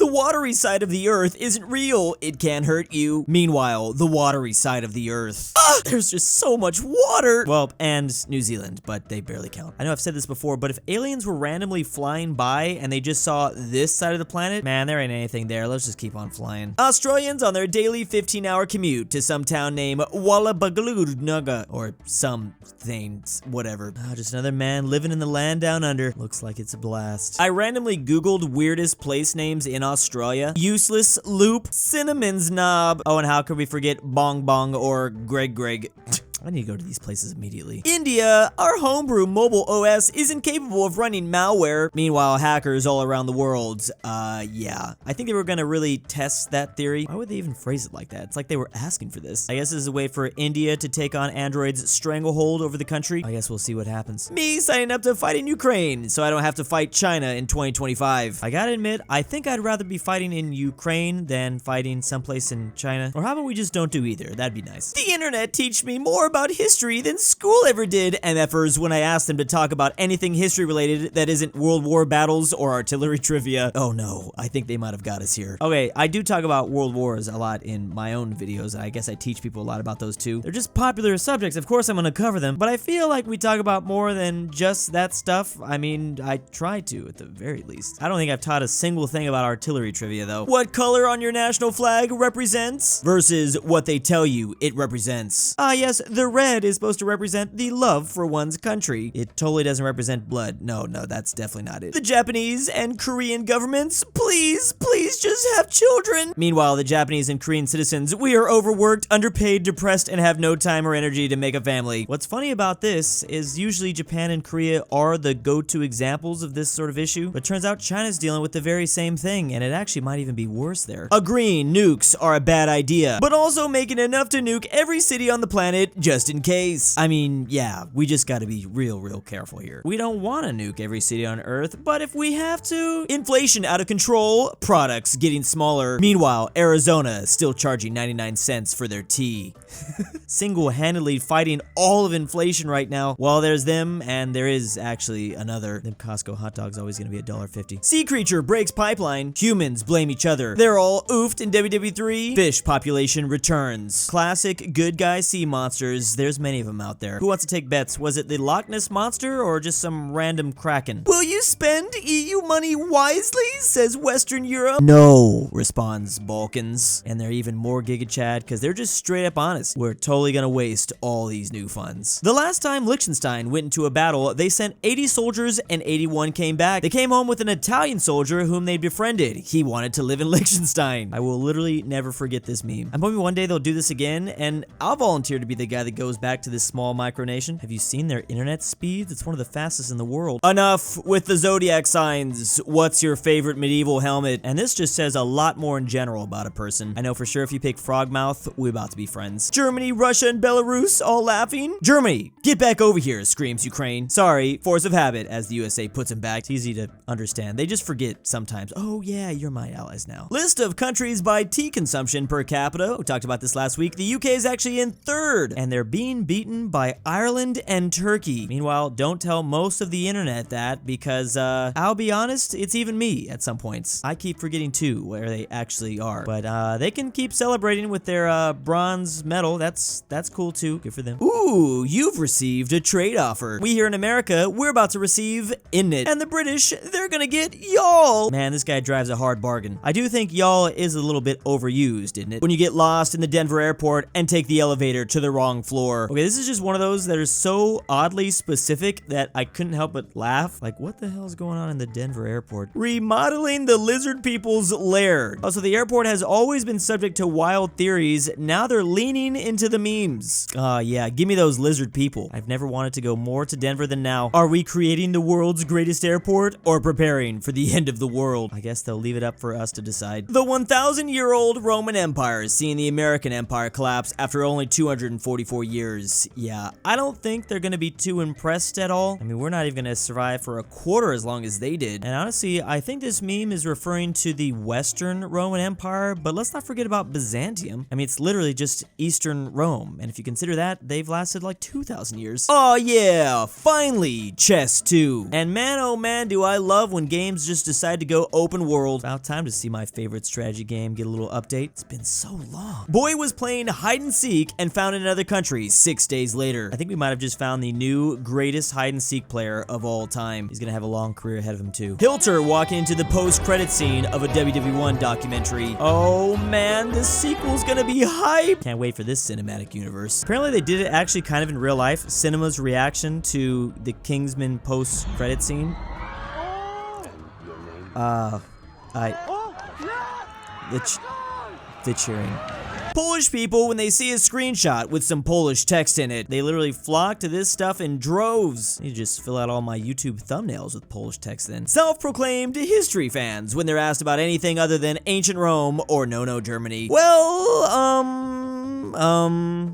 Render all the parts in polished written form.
watery side of the earth isn't real. It can hurt you. Meanwhile, the watery side of the earth. There's just so much water. Well, and New Zealand, but they barely count. I know I've said this before, but if aliens were randomly flying by and they just saw this side of the planet, man, there ain't anything there. Let's just keep on flying. Australians on their daily 15-hour commute to some town named Wallabagaloonaga, or something, whatever. Just another man living in the land down under. Looks like it's a blast. I randomly Googled weirdest place names in Australia. Useless Loop, Cinnamon's Knob. Oh, and how could we forget Bong Bong or Greg Greg? I need to go to these places immediately. India, our homebrew mobile OS isn't capable of running malware. Meanwhile, hackers all around the world, yeah. I think they were gonna really test that theory. Why would they even phrase it like that? It's like they were asking for this. I guess this is a way for India to take on Android's stranglehold over the country. I guess we'll see what happens. Me signing up to fight in Ukraine, so I don't have to fight China in 2025. I gotta admit, I think I'd rather be fighting in Ukraine than fighting someplace in China. Or how about we just don't do either? That'd be nice. The internet teach me more about history than school ever did, MFers, when I asked them to talk about anything history related that isn't World War battles or artillery trivia. Oh no, I think they might have got us here. Okay, I do talk about world wars a lot in my own videos, and I guess I teach people a lot about those too. They're just popular subjects, of course I'm gonna cover them, but I feel like we talk about more than just that stuff. I mean, I try to, at the very least. I don't think I've taught a single thing about artillery trivia though. What color on your national flag represents versus what they tell you it represents. Ah yes, the red is supposed to represent the love for one's country. It totally doesn't represent blood. No, that's definitely not it. The Japanese and Korean governments, please just have children. Meanwhile, the Japanese and Korean citizens, we are overworked, underpaid, depressed, and have no time or energy to make a family. What's funny about this is usually Japan and Korea are the go-to examples of this sort of issue, but turns out China's dealing with the very same thing, and it actually might even be worse there. Agreeing nukes are a bad idea, but also making enough to nuke every city on the planet just in case. I mean, yeah, we just gotta be real careful here. We don't want to nuke every city on Earth, but if we have to. Inflation out of control, products getting smaller. Meanwhile, Arizona still charging 99 cents for their tea. Single-handedly fighting all of inflation right now. Well, there's them, and there is actually another. Them Costco hot dogs always gonna be $1.50. Sea creature breaks pipeline. Humans blame each other. They're all oofed in WW3. Fish population returns. Classic good guy sea monsters. There's many of them out there. Who wants to take bets? Was it the Loch Ness Monster or just some random kraken? Will you spend EU money wisely? Says Western Europe. No, responds Balkans. And they're even more Giga Chad because they're just straight up honest. We're totally gonna waste all these new funds. The last time Liechtenstein went into a battle, they sent 80 soldiers and 81 came back. They came home with an Italian soldier whom they befriended. He wanted to live in Liechtenstein. I will literally never forget this meme. I'm hoping one day they'll do this again, and I'll volunteer to be the guy that goes back to this small micronation. Have you seen their internet speeds? It's one of the fastest in the world. Enough with the zodiac signs. What's your favorite medieval helmet? And this just says a lot more in general about a person. I know for sure if you pick Frogmouth, we're about to be friends. Germany, Russia, and Belarus all laughing. Germany, get back over here, screams Ukraine. Sorry, force of habit, as the USA puts him back. It's easy to understand. They just forget sometimes. Oh yeah, you're my allies now. List of countries by tea consumption per capita. We talked about this last week. The UK is actually in third, and they're being beaten by Ireland and Turkey. Meanwhile, don't tell most of the internet that because, I'll be honest, it's even me at some points. I keep forgetting too where they actually are, but they can keep celebrating with their bronze medal. That's cool too. Good for them. Ooh, you've received a trade offer. We here in America, we're about to receive Innit, and the British, they're gonna get y'all. Man, this guy drives a hard bargain. I do think y'all is a little bit overused, isn't it? When you get lost in the Denver airport and take the elevator to the wrong floor. Okay, this is just one of those that are so oddly specific that I couldn't help but laugh. Like, what the hell is going on in the Denver airport? Remodeling the lizard people's lair. Also, the airport has always been subject to wild theories. Now they're leaning into the memes. Yeah, give me those lizard people. I've never wanted to go more to Denver than now. Are we creating the world's greatest airport or preparing for the end of the world? I guess they'll leave it up for us to decide. The 1,000-year-old Roman Empire is seeing the American Empire collapse after only 244 34 years. Yeah, I don't think they're gonna be too impressed at all. I mean, we're not even gonna survive for a quarter as long as they did. And honestly, I think this meme is referring to the Western Roman Empire, but let's not forget about Byzantium. I mean, it's literally just Eastern Rome, and if you consider that, they've lasted like 2,000 years. Oh yeah, finally, chess 2. And man, oh man, do I love when games just decide to go open world. About time to see my favorite strategy game get a little update. It's been so long. Boy was playing hide and seek and found in another country 6 days later. I think we might have just found the new greatest hide and seek player of all time. He's gonna have a long career ahead of him too. Hilter walking into the post-credit scene of a WW1 documentary. Oh man, this sequel's gonna be hype. Can't wait for this cinematic universe. Apparently they did it actually kind of in real life. Cinema's reaction to the Kingsman post-credit scene. The cheering. Polish people, when they see a screenshot with some Polish text in it, they literally flock to this stuff in droves. You just fill out all my YouTube thumbnails with Polish text then. Self-proclaimed history fans when they're asked about anything other than ancient Rome or no Germany. Well,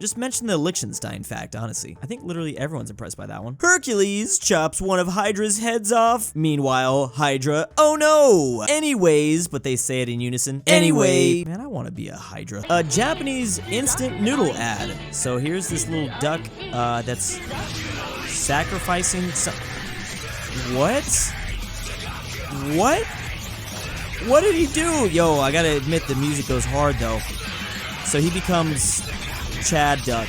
just mention the Liechtenstein fact, honestly. I think literally everyone's impressed by that one. Hercules chops one of Hydra's heads off. Meanwhile, Hydra, oh no! Anyways, but they say it in unison. Anyway. Man, I want to be a Hydra. A Japanese instant noodle ad. So here's this little duck, that's sacrificing some... What? What? What did he do? Yo, I gotta admit the music goes hard though. So he becomes Chad Duck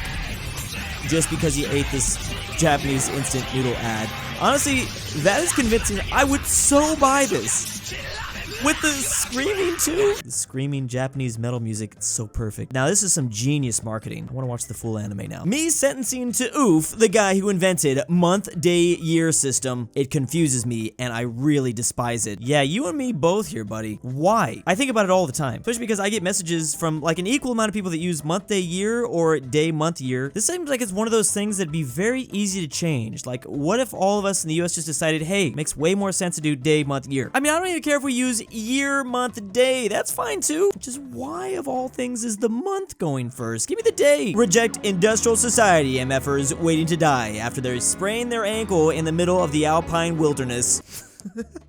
just because he ate this Japanese instant noodle ad. Honestly, that is convincing. I would so buy this. With the screaming too. The screaming Japanese metal music, it's so perfect. Now this is some genius marketing. I want to watch the full anime now. Me sentencing to Oof, the guy who invented month, day, year system. It confuses me and I really despise it. Yeah, you and me both here, buddy. Why? I think about it all the time, especially because I get messages from like an equal amount of people that use month, day, year or day, month, year. This seems like it's one of those things that'd be very easy to change. Like, what if all of us in the US just decided, hey, it makes way more sense to do day, month, year. I mean, I don't even care if we use year, month, day. That's fine too. Just why of all things is the month going first? Give me the day. Reject industrial society MFers waiting to die after they sprain their ankle in the middle of the alpine wilderness.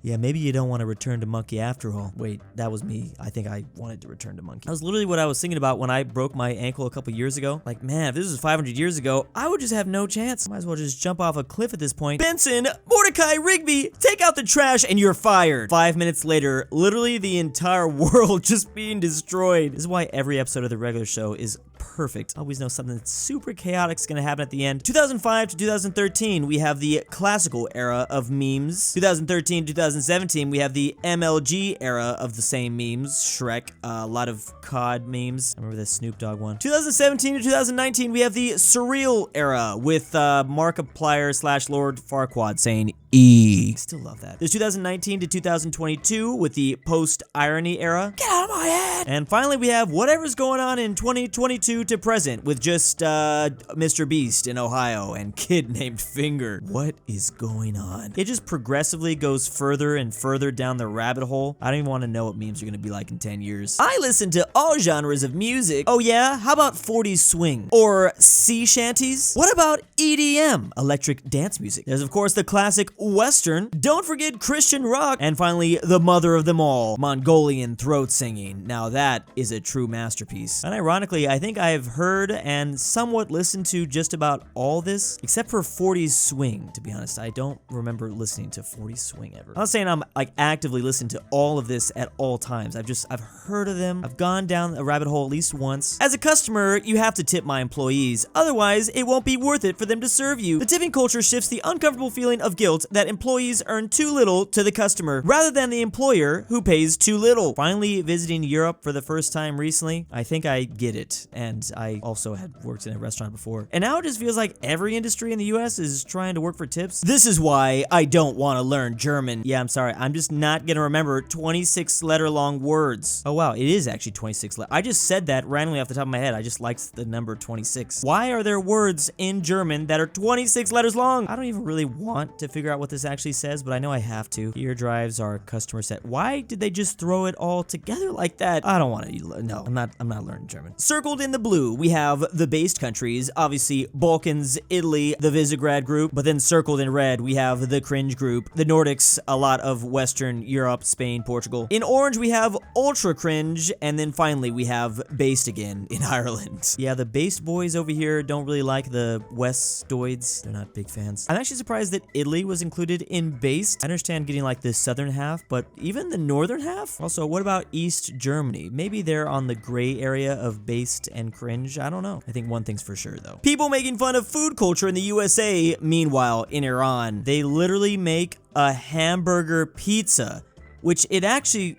Yeah, maybe you don't want to return to monkey after all. Wait, that was me. I think I wanted to return to monkey. That was literally what I was thinking about when I broke my ankle a couple years ago. Like, man, if this was 500 years ago, I would just have no chance. Might as well just jump off a cliff at this point. Benson, Mordecai, Rigby, take out the trash and you're fired. 5 minutes later, literally the entire world just being destroyed. This is why every episode of the regular show is perfect. I always know something that's super chaotic is gonna happen at the end. 2005 to 2013, we have the classical era of memes. 2013 to 2017, we have the MLG era of the same memes. Shrek, a lot of COD memes. I remember the Snoop Dogg one. 2017 to 2019, we have the surreal era with Markiplier / Lord Farquaad saying E. Still love that. There's 2019 to 2022 with the post-irony era. Get out of my head! And finally, we have whatever's going on in 2022 to present with just Mr. Beast in Ohio and kid named Finger. What is going on? It just progressively goes further and further down the rabbit hole. I don't even want to know what memes are going to be like in 10 years. I listen to all genres of music. Oh yeah? How about 40s swing? Or sea shanties? What about EDM? Electric dance music. There's of course the classic Western. Don't forget Christian rock. And finally, the mother of them all, Mongolian throat singing. Now that is a true masterpiece. And ironically, I think I have heard and somewhat listened to just about all this, except for 40s swing, to be honest. I don't remember listening to 40s swing ever. I'm not saying I'm like actively listening to all of this at all times. I've heard of them. I've gone down a rabbit hole at least once. As a customer, you have to tip my employees. Otherwise, it won't be worth it for them to serve you. The tipping culture shifts the uncomfortable feeling of guilt that employees earn too little to the customer, rather than the employer who pays too little. Finally visiting Europe for the first time recently, I think I get it. And I also had worked in a restaurant before. And now it just feels like every industry in the US is trying to work for tips. This is why I don't want to learn German. Yeah, I'm sorry. I'm just not gonna remember 26 letter long words. Oh wow, it is actually 26 letters. I just said that randomly off the top of my head. I just liked the number 26. Why are there words in German that are 26 letters long? I don't even really want to figure out what this actually says, but I know I have to. Here drives our customer set. Why did they just throw it all together like that? I don't want to. No, I'm not learning German. Circled in the the blue, we have the based countries, obviously Balkans, Italy, the Visegrad group, but then circled in red, we have the cringe group, the Nordics, a lot of Western Europe, Spain, Portugal. In orange, we have ultra cringe, and then finally we have based again in Ireland. Yeah, the based boys over here don't really like the Westoids. They're not big fans. I'm actually surprised that Italy was included in based. I understand getting like the southern half, but even the northern half? Also, what about East Germany? Maybe they're on the gray area of based and cringe. I don't know. I think one thing's for sure though. People making fun of food culture in the USA. Meanwhile, in Iran, they literally make a hamburger pizza, which it actually...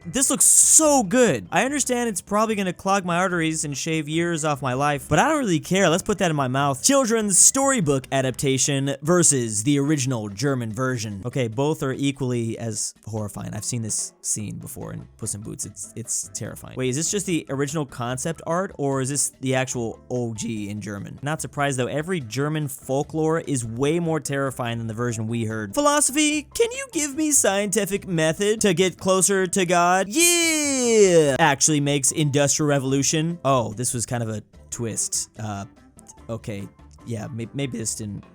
This looks so good. I understand it's probably gonna clog my arteries and shave years off my life, but I don't really care. Let's put that in my mouth. Children's storybook adaptation versus the original German version. Okay, both are equally as horrifying. I've seen this scene before in Puss in Boots. It's terrifying. Wait, is this just the original concept art, or is this the actual OG in German? Not surprised though, every German folklore is way more terrifying than the version we heard. Philosophy, can you give me scientific method to get closer to God? Yeah! Actually makes Industrial Revolution. Oh, this was kind of a twist. Okay. Yeah, maybe this didn't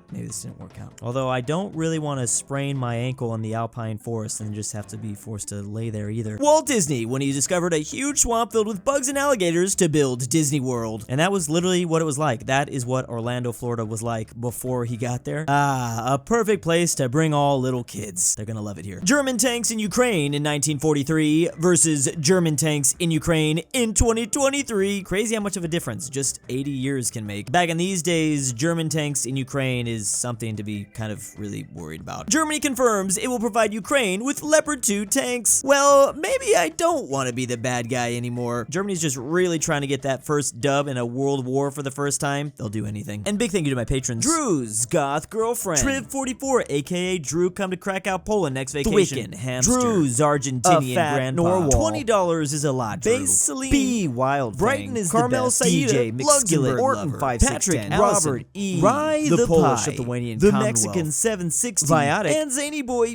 work out. Although I don't really want to sprain my ankle in the alpine forest and just have to be forced to lay there either. Walt Disney, when he discovered a huge swamp filled with bugs and alligators to build Disney World. And that was literally what it was like. That is what Orlando, Florida was like before he got there. Ah, a perfect place to bring all little kids. They're gonna love it here. German tanks in Ukraine in 1943 versus German tanks in Ukraine in 2023. Crazy how much of a difference just 80 years can make. Back in these days, German tanks in Ukraine is something to be kind of really worried about. Germany confirms it will provide Ukraine with Leopard 2 tanks. Well, maybe I don't want to be the bad guy anymore. Germany's just really trying to get that first dub in a world war for the first time. They'll do anything. And big thank you to my patrons. Drew's goth girlfriend. Triv44, aka Drew Come to Krakow, Polandnextvacation. Twickenhamster. Drew's Argentinian grandpa. $20 is a lot, Drew. Selene. B. Wildfang. Bryton Is Carmel Saida. DJ, McSkillet, ortin, Patrick, Allison, Robert E. RyeThePie, the Polish Lithuanian the Commonwealth, Mexican 760, Veiotic, and ZaneyBoi.